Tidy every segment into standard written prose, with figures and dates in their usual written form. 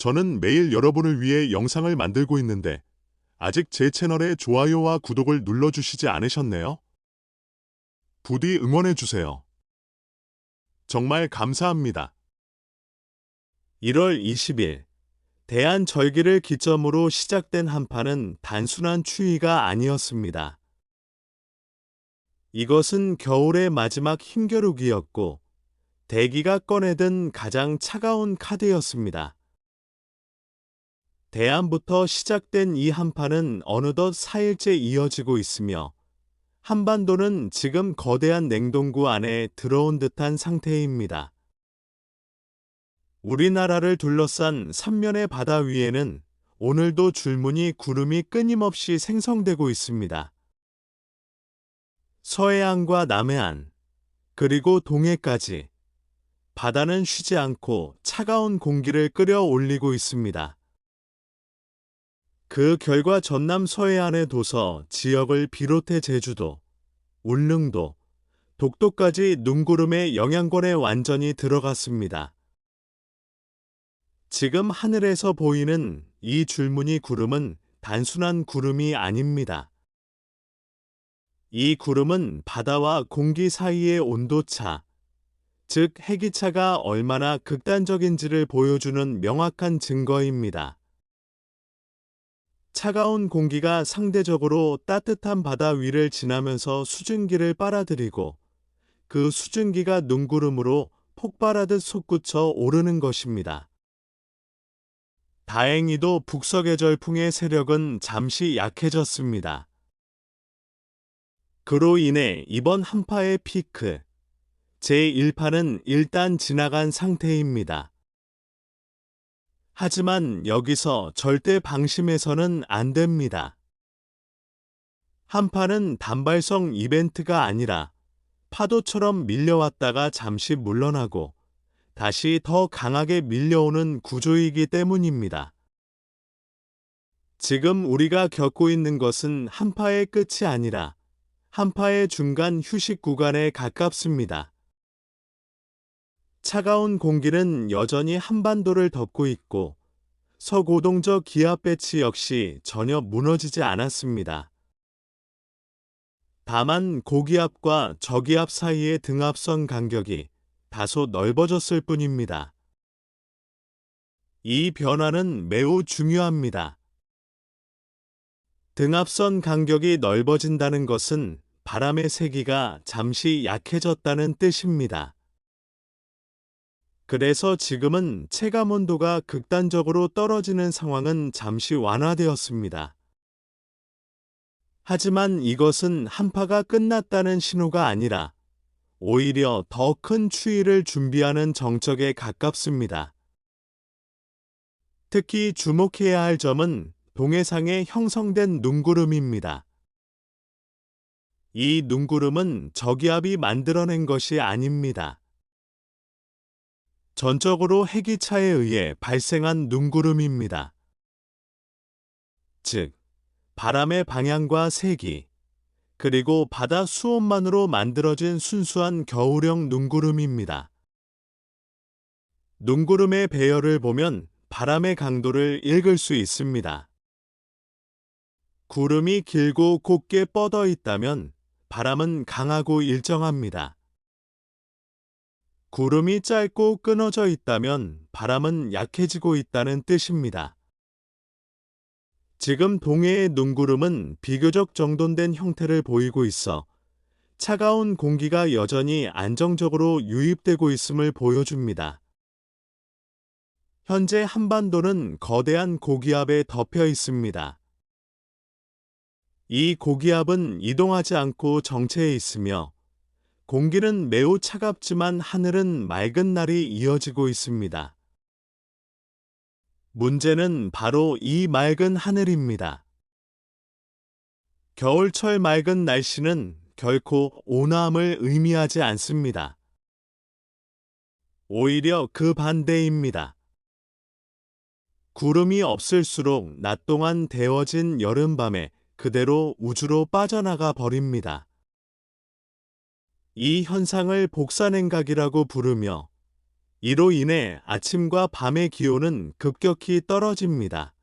저는 매일 여러분을 위해 영상을 만들고 있는데 아직 제 채널에 좋아요와 구독을 눌러주시지 않으셨네요? 부디 응원해주세요. 정말 감사합니다. 1월 20일, 대한절기를 기점으로 시작된 한파는 단순한 추위가 아니었습니다. 이것은 겨울의 마지막 힘겨루기였고 대기가 꺼내든 가장 차가운 카드였습니다. 대안부터 시작된 이 한파는 어느덧 4일째 이어지고 있으며 한반도는 지금 거대한 냉동구 안에 들어온 듯한 상태입니다. 우리나라를 둘러싼 삼면의 바다 위에는 오늘도 줄무늬 구름이 끊임없이 생성되고 있습니다. 서해안과 남해안, 그리고 동해까지 바다는 쉬지 않고 차가운 공기를 끌어올리고 있습니다. 그 결과 전남 서해안의 도서 지역을 비롯해 제주도, 울릉도, 독도까지 눈구름의 영향권에 완전히 들어갔습니다. 지금 하늘에서 보이는 이 줄무늬 구름은 단순한 구름이 아닙니다. 이 구름은 바다와 공기 사이의 온도차, 즉 해기차가 얼마나 극단적인지를 보여주는 명확한 증거입니다. 차가운 공기가 상대적으로 따뜻한 바다 위를 지나면서 수증기를 빨아들이고 그 수증기가 눈구름으로 폭발하듯 솟구쳐 오르는 것입니다. 다행히도 북서계절풍의 세력은 잠시 약해졌습니다. 그로 인해 이번 한파의 피크, 제1파는 일단 지나간 상태입니다. 하지만 여기서 절대 방심해서는 안 됩니다. 한파는 단발성 이벤트가 아니라 파도처럼 밀려왔다가 잠시 물러나고 다시 더 강하게 밀려오는 구조이기 때문입니다. 지금 우리가 겪고 있는 것은 한파의 끝이 아니라 한파의 중간 휴식 구간에 가깝습니다. 차가운 공기는 여전히 한반도를 덮고 있고 서고동적 기압 배치 역시 전혀 무너지지 않았습니다. 다만 고기압과 저기압 사이의 등압선 간격이 다소 넓어졌을 뿐입니다. 이 변화는 매우 중요합니다. 등압선 간격이 넓어진다는 것은 바람의 세기가 잠시 약해졌다는 뜻입니다. 그래서 지금은 체감온도가 극단적으로 떨어지는 상황은 잠시 완화되었습니다. 하지만 이것은 한파가 끝났다는 신호가 아니라 오히려 더 큰 추위를 준비하는 정적에 가깝습니다. 특히 주목해야 할 점은 동해상에 형성된 눈구름입니다. 이 눈구름은 저기압이 만들어낸 것이 아닙니다. 전적으로 해기차에 의해 발생한 눈구름입니다. 즉, 바람의 방향과 세기, 그리고 바다 수온만으로 만들어진 순수한 겨울형 눈구름입니다. 눈구름의 배열을 보면 바람의 강도를 읽을 수 있습니다. 구름이 길고 곱게 뻗어 있다면 바람은 강하고 일정합니다. 구름이 짧고 끊어져 있다면 바람은 약해지고 있다는 뜻입니다. 지금 동해의 눈구름은 비교적 정돈된 형태를 보이고 있어 차가운 공기가 여전히 안정적으로 유입되고 있음을 보여줍니다. 현재 한반도는 거대한 고기압에 덮여 있습니다. 이 고기압은 이동하지 않고 정체해 있으며 공기는 매우 차갑지만 하늘은 맑은 날이 이어지고 있습니다. 문제는 바로 이 맑은 하늘입니다. 겨울철 맑은 날씨는 결코 온화함을 의미하지 않습니다. 오히려 그 반대입니다. 구름이 없을수록 낮 동안 데워진 여름밤에 그대로 우주로 빠져나가 버립니다. 이 현상을 복사냉각이라고 부르며 이로 인해 아침과 밤의 기온은 급격히 떨어집니다.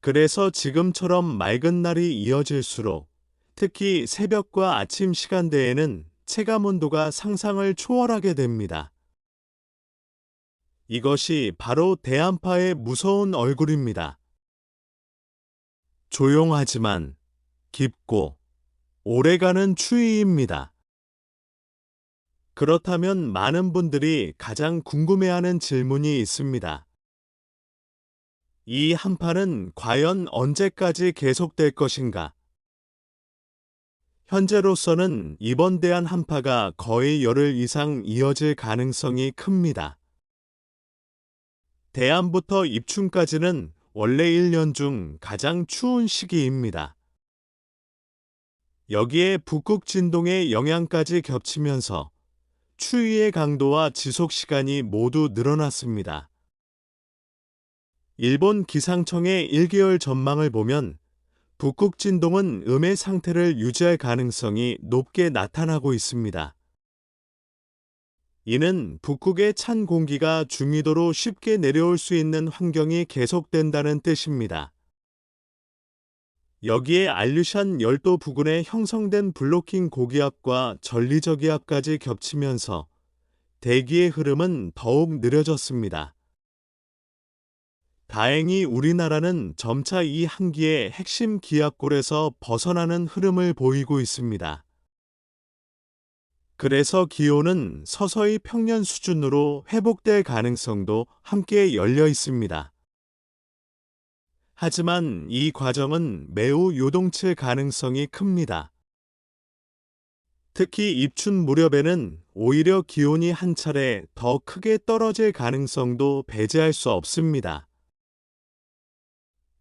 그래서 지금처럼 맑은 날이 이어질수록 특히 새벽과 아침 시간대에는 체감온도가 상상을 초월하게 됩니다. 이것이 바로 대한파의 무서운 얼굴입니다. 조용하지만 깊고 오래가는 추위입니다. 그렇다면 많은 분들이 가장 궁금해하는 질문이 있습니다. 이 한파는 과연 언제까지 계속될 것인가? 현재로서는 이번 대한 한파가 거의 열흘 이상 이어질 가능성이 큽니다. 대안부터 입춘까지는 원래 1년 중 가장 추운 시기입니다. 여기에 북극 진동의 영향까지 겹치면서 추위의 강도와 지속 시간이 모두 늘어났습니다. 일본 기상청의 1개월 전망을 보면 북극 진동은 음의 상태를 유지할 가능성이 높게 나타나고 있습니다. 이는 북극의 찬 공기가 중위도로 쉽게 내려올 수 있는 환경이 계속된다는 뜻입니다. 여기에 알류샨 열도 부근에 형성된 블로킹 고기압과 전리저기압까지 겹치면서 대기의 흐름은 더욱 느려졌습니다. 다행히 우리나라는 점차 이 한기의 핵심 기압골에서 벗어나는 흐름을 보이고 있습니다. 그래서 기온은 서서히 평년 수준으로 회복될 가능성도 함께 열려 있습니다. 하지만 이 과정은 매우 요동칠 가능성이 큽니다. 특히 입춘 무렵에는 오히려 기온이 한 차례 더 크게 떨어질 가능성도 배제할 수 없습니다.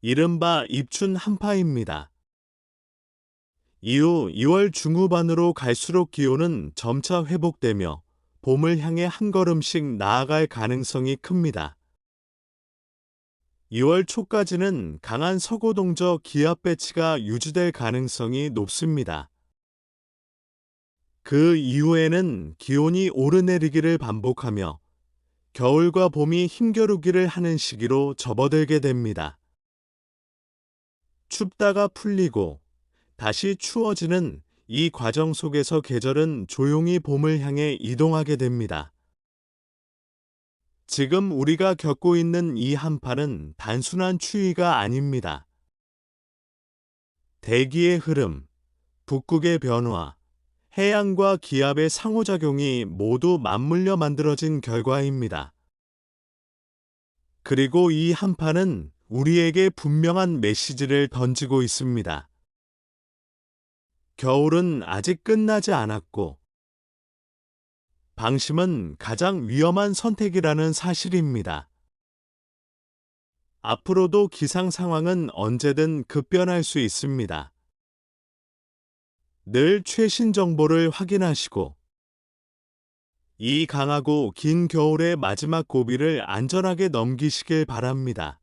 이른바 입춘 한파입니다. 이후 2월 중후반으로 갈수록 기온은 점차 회복되며 봄을 향해 한 걸음씩 나아갈 가능성이 큽니다. 2월 초까지는 강한 서고동저 기압 배치가 유지될 가능성이 높습니다. 그 이후에는 기온이 오르내리기를 반복하며 겨울과 봄이 힘겨루기를 하는 시기로 접어들게 됩니다. 춥다가 풀리고 다시 추워지는 이 과정 속에서 계절은 조용히 봄을 향해 이동하게 됩니다. 지금 우리가 겪고 있는 이 한파는 단순한 추위가 아닙니다. 대기의 흐름, 북극의 변화, 해양과 기압의 상호작용이 모두 맞물려 만들어진 결과입니다. 그리고 이 한파는 우리에게 분명한 메시지를 던지고 있습니다. 겨울은 아직 끝나지 않았고, 방심은 가장 위험한 선택이라는 사실입니다. 앞으로도 기상 상황은 언제든 급변할 수 있습니다. 늘 최신 정보를 확인하시고, 이 강하고 긴 겨울의 마지막 고비를 안전하게 넘기시길 바랍니다.